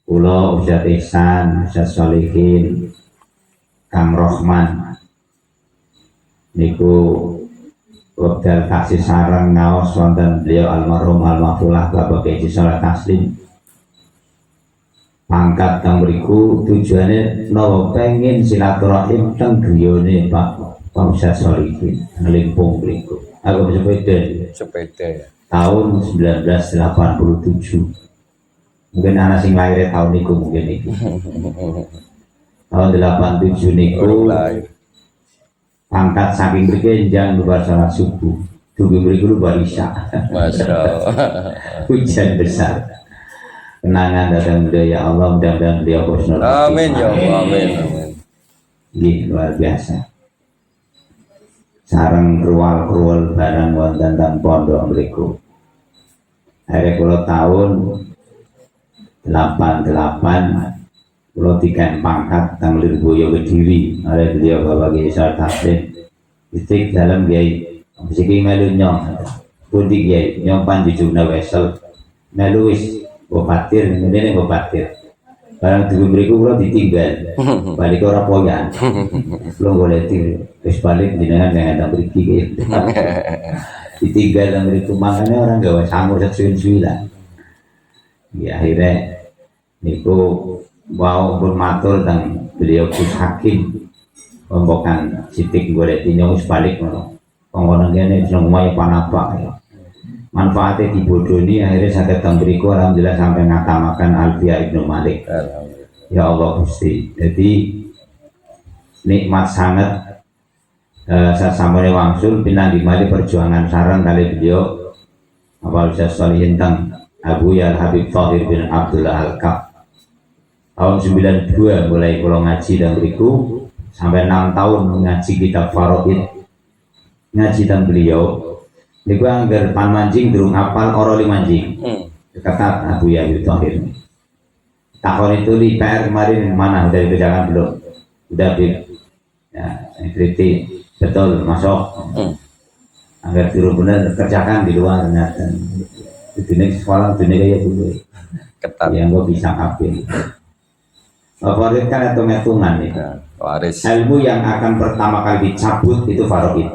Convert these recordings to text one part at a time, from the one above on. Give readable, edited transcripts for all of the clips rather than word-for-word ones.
kula Ustaz Ihsan, Ustaz Solihin, Kang Rohman niku wekdal kasih sareng ngaos wonten beliau almarhum almarhumah Bapak Haji Salat Taslim pangkat teng mriku tujuane nawa pengen silaturahim teng griyane Pak Ustaz Solihin nglimpung mriku. Aku sepeda tahun 1987. Mungkin anak sing lahir tahun niku mungkin niku. Tahun 87 niku pangkat saking mriki enjang luar salat subuh. Dugi mriku luar isya. Masyaallah. Hujan besar. Kenangan datang beliau ya Allah, mudah-mudahan beliau husnul khotimah. Amin ya Allah, amin. Ini luar biasa. Sareng kruwal-kruwal barang wonten teng pondok mriku. Hari kula tahun 88 kula tiga pangkat teng Lirboyo Kediri oleh beliau Bapak Haji Salat Taslim. Istik dalam Kiai siki melu nyong. Pundi Kiai nyong panjujuna wesel. Melu wis Bopatir ngene Bopatir. Barang duwe mriku kula ditinggal. Balik ora poyan. Kula golek wis balik jenengan nang mriki iki. Ditinggal nang mriku mangane orang gawe sangu suwi-suwi lah. Ya akhirnya niku mau bermatur dan beliau Gus Hakim pembokan sitik golek nyong wis balik ngono. Pengkono kene semua panapa ya. Manfaatnya dibodoni akhirnya saya datang beriku alhamdulillah sampai ngatamakan Alfiya Ibnu Malik. Ya Allah Gusti. Jadi nikmat sangat saya sampai wangsul pinang di mari perjuangan sarang kali beliau apa Ustaz Solihin teng Abu Ya Habib Thahir bin Abdullah Al-Kaf tahun 92 mulai pulang ngaji dan beriku sampai 6 tahun ngaji kitab Faraid ngaji dan beliau niku anggar pan mancing durung apal oroli mancing ketat Abu Ya Habib Thahir tahun itu di PR kemarin mana udah dikerjakan belum udah ya kritik betul masuk agar tiru benar kerjakan di luar ternyata dunia sekolah dunia kayak dulu ketat yang gue bisa kapin favorit kan hitung-hitungan ya waris ilmu yang akan pertama kali dicabut itu faraid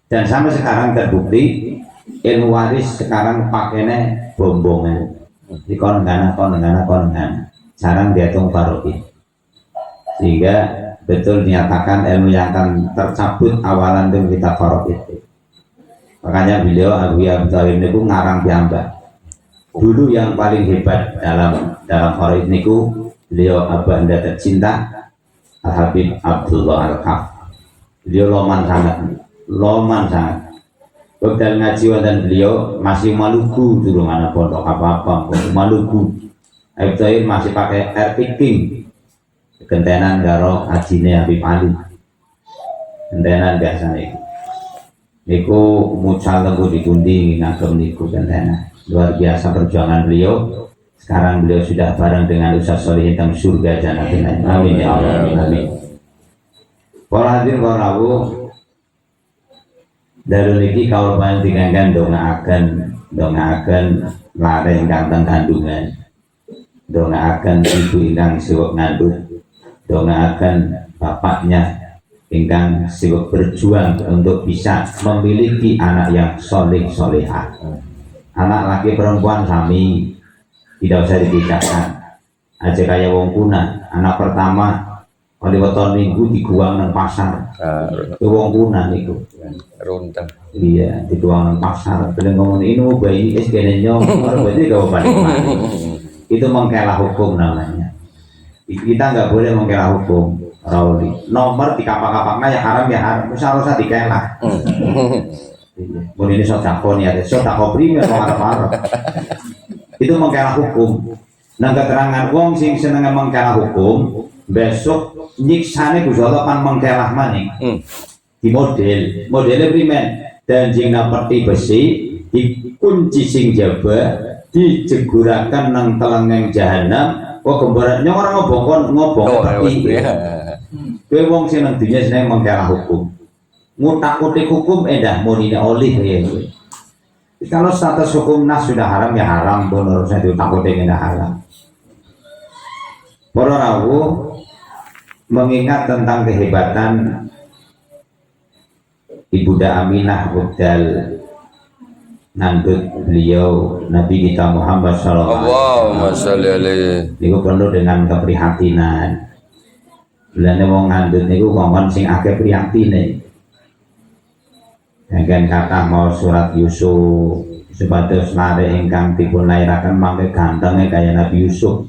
dan sampai sekarang terbukti ilmu waris sekarang pakainya bombongan di konengana jarang dihitung faraid sehingga betul dinyatakan ilmu yang akan tercabut awalan itu kita faraid. Makanya beliau Abu Ya Habib Thahir niku ngarang piyambak. Dulu yang paling hebat dalam faraid niku beliau Abanda tercinta Al Habib Abdullah Al-Kaf. Beliau loman sangat. Waktu ngaji dan beliau masih Maluku dulu mana pondok apa-apa Maluku. Habib Thahir masih pakai air picking. Kentenan karo ajine Habib Ali. Kentenan biasa niku mucal lembu dikundi ngagem niku kentenan. Luar biasa perjuangan beliau. Sekarang beliau sudah bareng dengan Ustaz Solihin teng surga jannatin. Amin ya Allah. Amin. Para hadirin para rawuh dalu niki kaul panjenengan dongaaken lare ingkang teng kandungan. Dongaaken ibu ingkang siwek ngandhut. Doakan bapaknya ingkang sibuk berjuang untuk bisa memiliki anak yang soleh-solehah. Anak laki perempuan sami tidak usah dibedakan. Aja kayak wong kuna, anak pertama kali weton minggu diguang nang pasar. Itu wong kuna niku. Runteng. Iya, diguang nang pasar. Bener ngomong ini bayi wis kene nyong, berarti gak balik. Itu mengkelah hukum namanya. Kita nggak boleh mengira hukum Rauli nomor di kapak-kapaknya ya haram usah dikelah ini sodako nih ada sodako primer marah-marah itu mengira hukum nah keterangan wong sing seneng mengira hukum besok nyiksane gusolo kan mengira maning di modelnya primer dan jika peti besi dikunci sing jaba dijegurakan nang telengeng jahanam. Oh gambarannya orang ngobong peti. Kowe wong sing nang dunya seneng mengkara hukum. Ngutak-utik hukum endah monine olih ya. Kalau status hukum nas sudah haram ya haram, menurut saya diutak-utik endah haram. Para rawuh mengingat tentang kehebatan Ibunda Aminah wekdal nandut beliau Nabi kita Muhammad sallallahu Allahumma sholli alaihi. niku penuh dengan keprihatinan. Bilane wong ngandut niku kongkon sing akeh prihantine. Dengan kata mau surat Yusuf sebatas lare ingkang dipun lairaken mangke gantenge kaya Nabi Yusuf.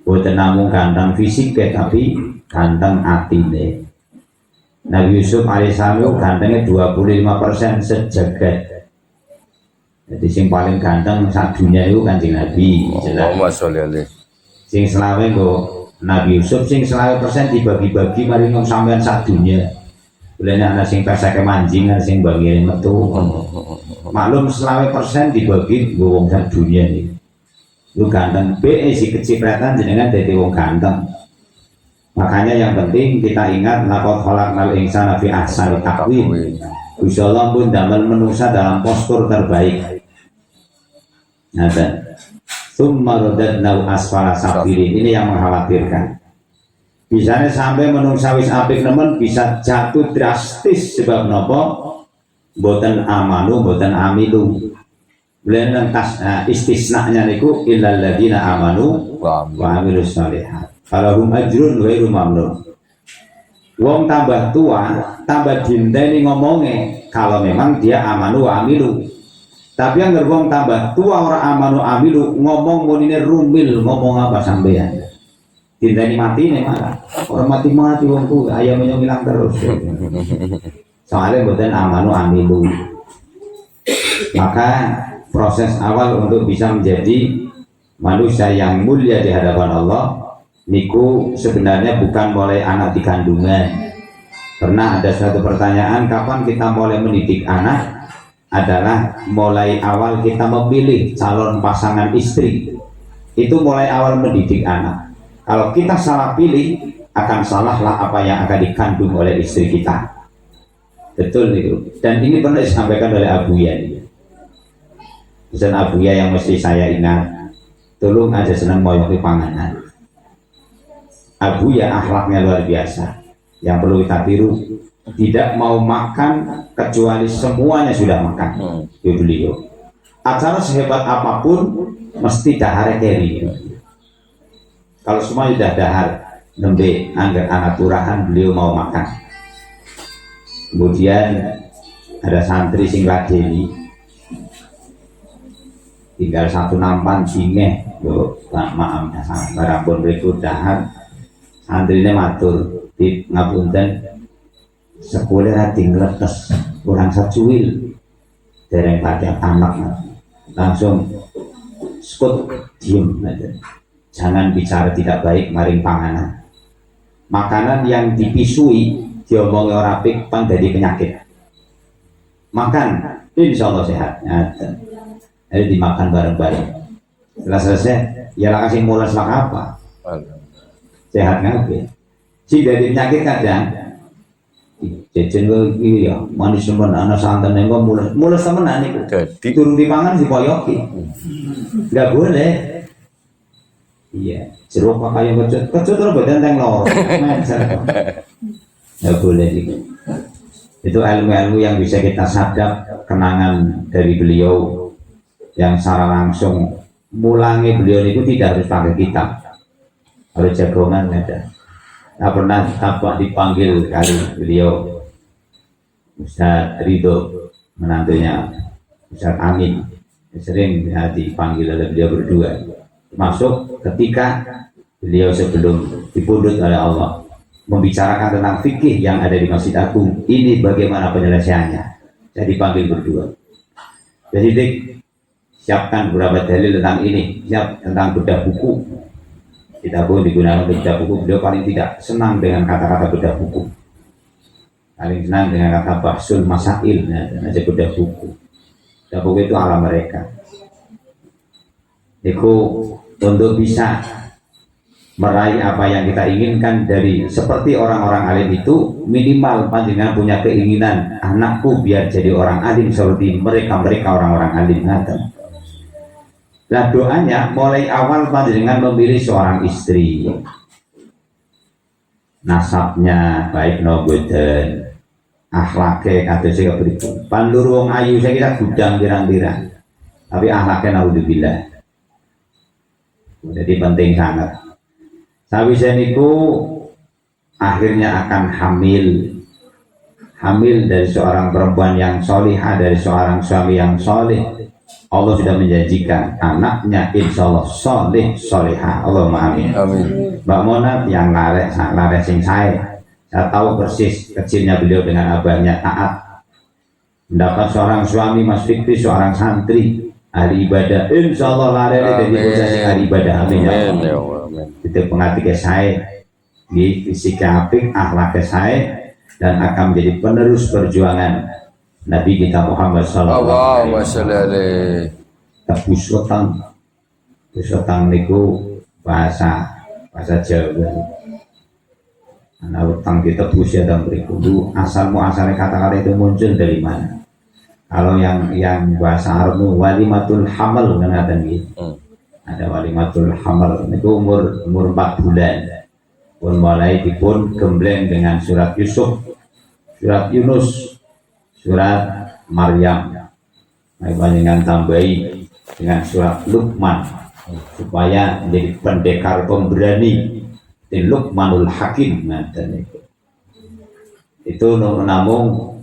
Boten namung ganteng fisik tapi ganteng atine. Nabi Yusuf alaihissalam gantengnya 25% sejagat. Jadi sing paling ganteng sak dunia itu Kanjeng Nabi. Allahumma sholli alaihi. Sing selawe kok Nabi Yusuf sing 100% dibagi-bagi mari ngom sampean sak dunia. Bolehnya ana sing persake manjing, ana sing bagi metu. Maklum 100% dibagi wong sak dunia iki. Lu ganteng be si kecipratan jenengan dadi wong ganteng. Makanya yang penting kita ingat laqad khalaqnal insana fi ahsani taqwim. Gusti Allah pun damel manusia dalam postur terbaik. Nah, summa radadnahu asfala safilin. Ini yang mengkhawatirkan. Bisanya sampai manusia wis apik nemen bisa jatuh drastis sebab nopo? Boten amanu, boten amilu. Beliau tas istisnanya niku illal ladzina amanu wa amilus shalihat. Falahum ajrun ghairu mamnun. Wong tambah tua, tambah dinteni ngomongnya kalau memang dia amanu wa amilu. Tapi yang wong tambah tua orang amanu amilu ngomong monine rumil, ngomong apa sampean. Dinteni mati nih malah. Orang mati-mati wong tua ayamnya ngilang terus. Soalnya boten amanu amilu. Maka proses awal untuk bisa menjadi manusia yang mulia di hadapan Allah niku sebenarnya bukan mulai anak di kandungan. Pernah ada suatu pertanyaan kapan kita mulai mendidik anak, adalah mulai awal kita memilih calon pasangan istri. Itu mulai awal mendidik anak. Kalau kita salah pilih, akan salahlah apa yang akan dikandung oleh istri kita. Betul itu. Dan ini pernah disampaikan oleh Abuya. Pesan Abuya yang mesti saya ingat, tolong aja senang moyoki panganan. Abuya akhlaknya luar biasa. Yang perlu kita tiru, tidak mau makan kecuali semuanya sudah makan. Itu beliau. Acara sehebat apapun mesti dahar keri. Kalau semua sudah dahar, nembe anggar anak turahan beliau mau makan. Kemudian ada santri sing ladeni, tinggal satu nampan singe, maaf barang pun berikut dahar. Santrinya matur di ngapunten sekolah hati ngeletes kurang sacuil dereng pada anak langsung skut diem aja. Jangan bicara tidak baik maring panganan. Makanan yang dipisui diomongi orang apik pan jadi penyakit. Makan insya Allah sehat. Jadi dimakan bareng-bareng. Setelah selesai ya lah kasih mulas apa sehat ngapain si dari penyakit kadang jajan gue ya manis temen anak santan yang gue mulus temenan itu turun di pangan si koyoki nggak boleh. Iya jeruk apa yang kecut terus benteng lor nggak boleh gitu. Itu ilmu-ilmu yang bisa kita sadap kenangan dari beliau yang secara langsung mulangi beliau itu tidak harus pakai kitab, harus jagongan ada. Nah, pernah tampak dipanggil kali beliau Ustaz Ridho menantunya Ustaz Amin sering dipanggil oleh beliau berdua, termasuk ketika beliau sebelum dipundhut oleh Allah membicarakan tentang fikih yang ada di Masjid Agung ini bagaimana penyelesaiannya. Saya dipanggil berdua. Jadi siapkan beberapa dalil tentang ini, siap tentang bedah buku. Kita pun digunakan bedah buku. Beliau paling tidak senang dengan kata-kata bedah buku, paling senang dengan kata bahsul masail, dan aja bedah buku. Bedah buku itu ala mereka. Itu untuk bisa meraih apa yang kita inginkan dari seperti orang-orang alim itu, minimal panjenengan punya keinginan anakku biar jadi orang alim seperti mereka orang-orang alim. Nah doanya mulai awal panjenengan memilih seorang istri, nasabnya baik no boten, akhlaknya kados sing pripun. Pandur wong ayu saya kira gudang pirang-pirang. Tapi akhlaknya naudzubillah. Jadi penting sangat. Sawise niku akhirnya akan hamil dari seorang perempuan yang solihah, dari seorang suami yang soleh. Allah sudah menjanjikan anaknya insya Allah soleh solihah. Allahumma amin. Amin. Mbak Mona yang lares sing saya tahu persis kecilnya beliau dengan abahnya taat, mendapat seorang suami Mas Fikri, seorang santri ahli ibadah, insya Allah lares dari posisi ahli ibadah. Amin ya Allah. Itu pengertian saya di fisiknya apik, akhlaknya saya, dan akan menjadi penerus perjuangan Nabi kita Muhammad sallallahu alaihi wasallam. Tebus utang niku bahasa Jawa. Ana utang ditebus ya dan berikut asalnya kata-kata itu muncul dari mana? Kalau yang bahasa Arab itu walimatul hamal kan ada gitu. Ada walimatul hamal itu umur 4 bulan. Pun mulai dipun gembleng dengan surat Yusuf, surat Yunus, surat Maryam. Panjenengan tambahi dengan surat Luqman supaya menjadi pendekar pemberani di Luqmanul Hakim. Itu namun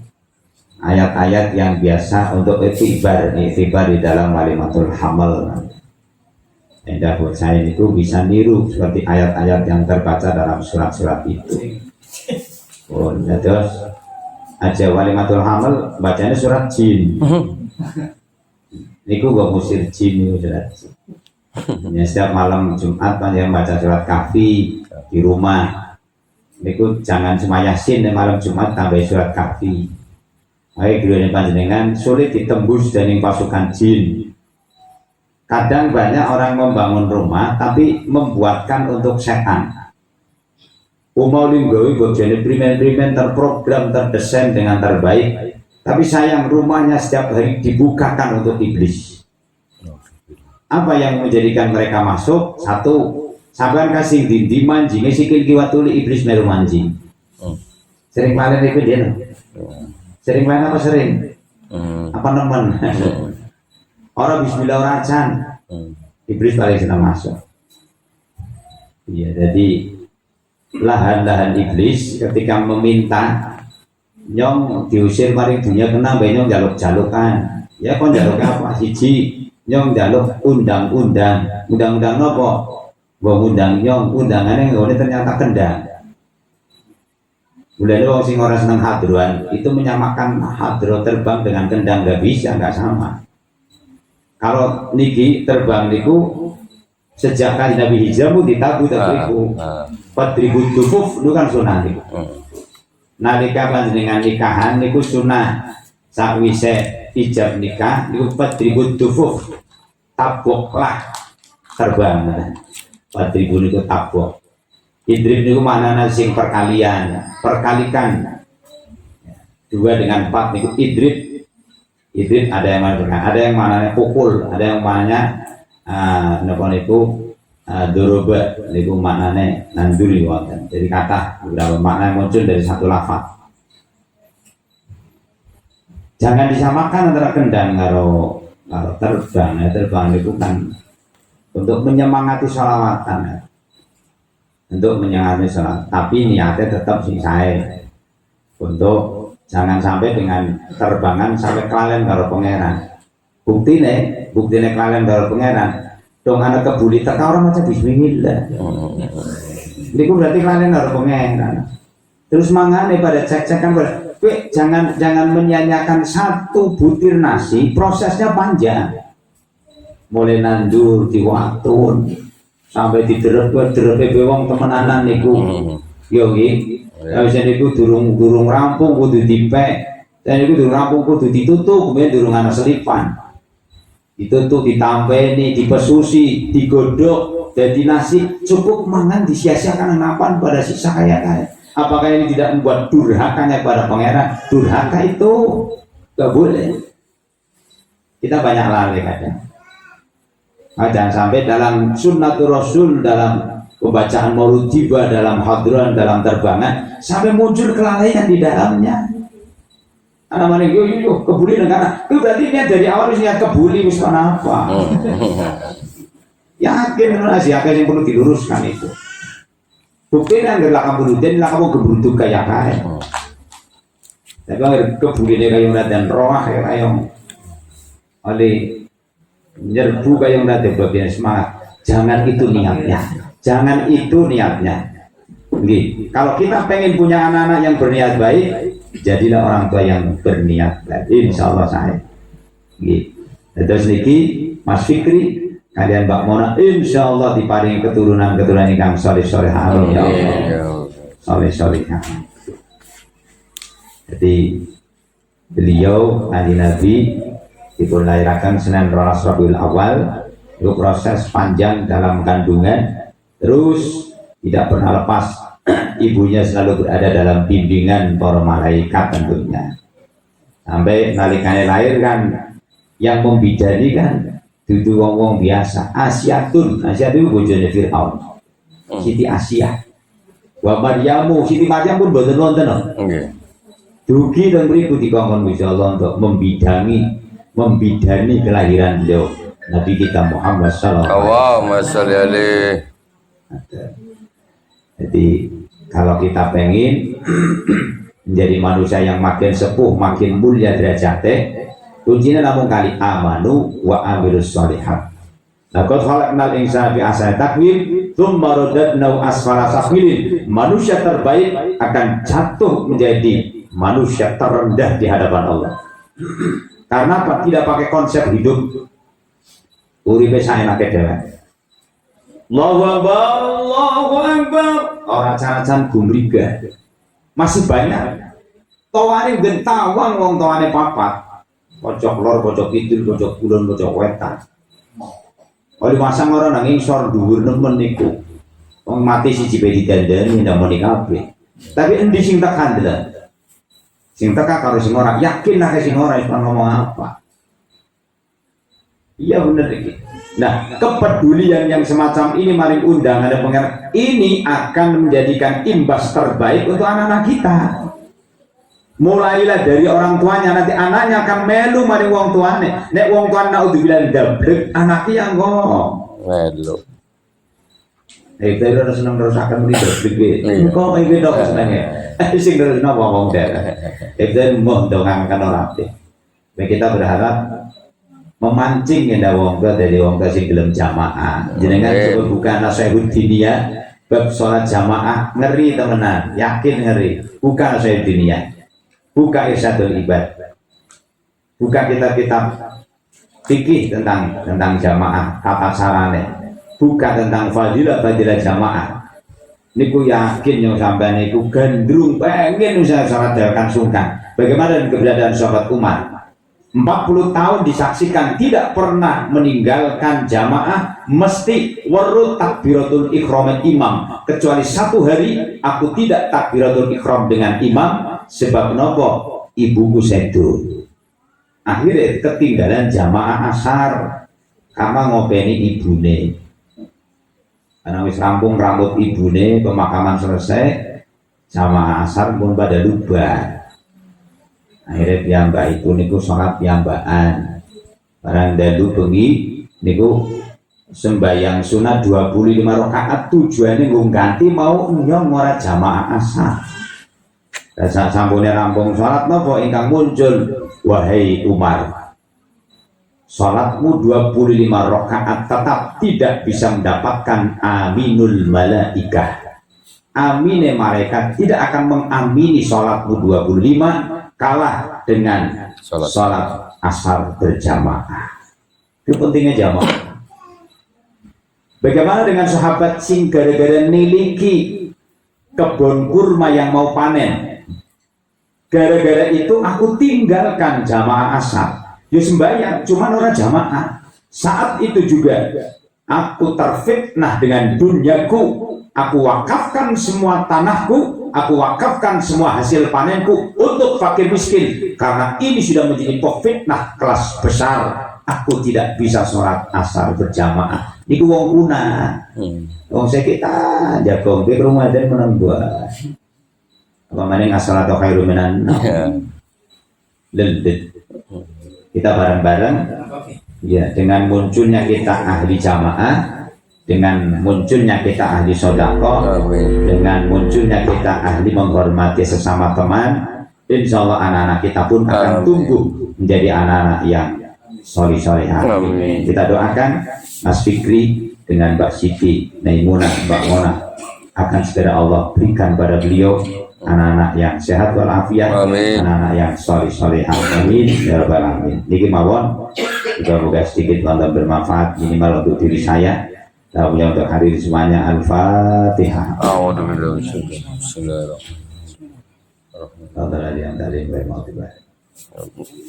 ayat-ayat yang biasa untuk iktibar di dalam walimatul hamal. Dan buat saya itu bisa niru seperti ayat-ayat yang terbaca dalam surat-surat itu. Oh, terus aja walimatul hamal bacanya surat jin. Niku gak musir jin itu surat jin. Ya, setiap malam Jumat yang baca surat Kahfi di rumah. Niku jangan cuma Yasin malam Jumat tambah surat Kahfi. Baik dulu panjenengan sulit ditembus dari pasukan jin. Kadang banyak orang membangun rumah tapi membuatkan untuk setan. Umau linggawi bagian primen-primen terprogram, terdesain dengan terbaik. Tapi sayang rumahnya setiap hari dibukakan untuk iblis. Apa yang menjadikan mereka masuk? Satu, sampean kasih dindi manjingnya sikil kiwatuli iblis meru manjing. Sering kemarin itu dia. Sering main apa sering? Apa nemen? Orang bismillah orang acan, iblis paling senang masuk. Iya, jadi lahan-lahan iblis ketika meminta nyong diusir maring dunia kena nyong jaluk-jalukan. Ya kon jaluk apa? Siji nyong jaluk undang-undang nopo? Gua undang nyong, undangannya nggak ternyata kendang. Mulai orang sing orang senang hadroan itu menyamakan hadro terbang dengan kendang, nggak bisa, nggak sama. Kalau niki terbang niku sejak kali Nabi hijrah ditabu tabriku 4.000 dufuf itu kan sunnah niku. Nalika panjenengan nikahan niku sunnah sakwise ijab nikah niku 4.000 dufuf taboklah terbang. 4.000 niku tabok. Idrib niku maknanya sing perkalian, perkalikan. 2 dengan 4 niku idrib. Idrib ada yang mana, ada yang mananya pukul, ada yang mananya napa niku doroba niku maknanya nanduri wonten. Jadi kata beberapa makna yang muncul dari satu lafaz. Jangan disamakan antara kendang karo terbang. Ya, terbang itu kan untuk menyemangati sholawatan, untuk menyemangati sholat. Tapi niatnya tetap sing sae untuk jangan sampai dengan terbangan sampai kelalen karo pangeran. Buktine kelalen karo pangeran. Dong anak kebuli teka orang macam bismillah. Ini berarti kelalen karo pangeran. Terus mangane pada cek-cekan jangan menyanyiakan satu butir nasi, prosesnya panjang. Mulai nandur diwatun sampai diderep wong temenanan niku. Yo nggih. Bisa niku durung rampung kudu dipek, dan niku durung rampung kudu ditutup, kemudian durung ana selipan. Ditutup, ditampeni, dipesusi, digodok, jadi nasi cukup mangan disia-siakan napan pada sisa kaya. Apakah ini tidak membuat durhakanya pada pangeran? Durhaka itu gak boleh. Kita banyak lalai kadang. Jangan sampai dalam sunnatul Rasul, dalam pembacaan maulid tiba, dalam hadran, dalam terbangan sampai muncul kelalaian di dalamnya. Anak mana yo kebuli negara. Itu berarti niat dari awal niat kebuli wis apa? Yakin masih yakin yang perlu diluruskan itu. Bukti kan nggak kamu rutin, lah kamu kebutuh kayak kaya. Tapi nggak kebuli deh kayak dan roh kayak oleh nyerbu kayak udah bagian semangat. Jangan itu niatnya, jangan itu niatnya. Gini, kalau kita pengen punya anak-anak yang berniat baik, jadilah orang tua yang berniat baik. Insya Allah saya. Gini, terus niki Mas Fikri, kalian Mbak Mona, insya Allah diparingi keturunan yang soleh-soleh. Amin ya Allah. Soleh-soleh. Jadi beliau Nabi diperlahirkan Senin Rabiul Awal, itu proses panjang dalam kandungan, terus tidak pernah lepas ibunya selalu berada dalam bimbingan para malaikat tentunya, sampai nalikane lahir kan yang membidani kan dudu wong biasa. Asyatun itu bojone Fir'aun, Siti Asia. Wa Maryamu, Siti Maryam pun boten wonten. Nggih. Dugi dan beriku dikongkon Gusti Allah untuk membidani kelahiran beliau Nabi kita Muhammad sallallahu alaihi. Jadi kalau kita pengen menjadi manusia yang makin sepuh, makin mulia derajatnya, kuncinya namun kali amanu wa amilus sholihat. Laqad khalaqnal insana fi ahsani taqwim tsumma radadnahu asfala safilin. Manusia terbaik akan jatuh menjadi manusia terendah di hadapan Allah. Karena apa? Tidak pakai konsep hidup uripe saenake dhewe. Allahu Akbar, Allahu Akbar. Ora can-can gumriga. Masih banyak. Tawane gentawang wong tawane papat. Pojok lor, pojok kidul, pojok kulon, pojok wetan. Oleh pasang ora nang ngisor dhuwur nemen niku. Wong mati siji pe didandani ndak muni kabeh. Tapi endi sing tak kandelan? Sing teka karo sing ora yakin nek sing ora iso ngomong apa. Iya bener iki. Nah, kepedulian yang semacam ini mari undang ada pengen ini akan menjadikan imbas terbaik untuk anak-anak kita. Mulailah dari orang tuanya, nanti anaknya akan melu mari wong tuane. Nek wong tuane naudzubillah dablek, anaknya yang ngomong melu. Itu harus seneng terus akan melibat begini. Kok ini dok senengnya? Sing terus nopo ngomong deh. Itu mau dongangkan orang deh. Kita berharap memancing ya wong dari wong sing gelem jamaah. Jenengan coba buka Nasihat Diniyah bab sholat jamaah, ngeri temenan, yakin ngeri. Buka Nasihat Diniyah, buka Irsyadul Ibad, buka kitab-kitab fikih tentang jamaah, tata carane. Buka tentang fadilah jamaah. Niku yakin yang sampai niku gandrung pengen usaha sholat dalam sungkan. Bagaimana dengan keberadaan sahabat Umar? 40 tahun disaksikan tidak pernah meninggalkan jamaah, mesti warut takbiratul ikhram imam. Kecuali satu hari aku tidak takbiratul ikhram dengan imam, sebab nopo ibuku sedo. Akhirnya ketinggalan jamaah asar karena ngopeni ibune. Karena wis rampung rambut ibune, pemakaman selesai, jamaah asar pun pada lupa. Akhirnya piyambak iku niku sholat piyambakan. Barang dalu bengi niku sembahyang sunat 25 rakaat, tujuannya nggo ganti mau nyong ora jamaah asar. Dan saat sampune rampung sholat napa ingkang muncul, wahai Umar, sholatmu 25 rakaat tetap tidak bisa mendapatkan aminul malaikah. Amine malaikat tidak akan mengamini sholatmu 25, kalah dengan sholat asar berjamaah. Itu pentingnya jamaah. Bagaimana dengan sahabat sing gara-gara niliki kebun kurma yang mau panen, gara-gara itu aku tinggalkan jamaah asar. Ya sembahyang, cuman orang jamaah. Saat itu juga aku terfitnah dengan duniaku. Aku wakafkan semua tanahku, aku wakafkan semua hasil panenku untuk fakir miskin. Karena ini sudah menjadi fitnah kelas besar. aku tidak bisa sholat asar berjamaah. Niku wong kuna. Wong kita jaga ke rumah dan menang dua. Apa maning asal atau khairu minan lendit. Kita bareng-bareng ya dengan munculnya kita ahli jamaah, dengan munculnya kita ahli sodako, dengan munculnya kita ahli menghormati sesama teman, insya Allah anak-anak kita pun akan tumbuh menjadi anak-anak yang soleh-solehah. Kita doakan Mas Fikri dengan Mbak Siti, Naimunah, Mbak Mona akan segera Allah berikan pada beliau anak-anak yang sehat walafiat, anak-anak yang soleh-solehah. Amin ya rabbal alamin. Niki mawon, semoga sedikit konten bermanfaat minimal untuk diri saya. Tahunya untuk hari ini semuanya. Al-Fatihah. Bismillahirrahmanirrahim.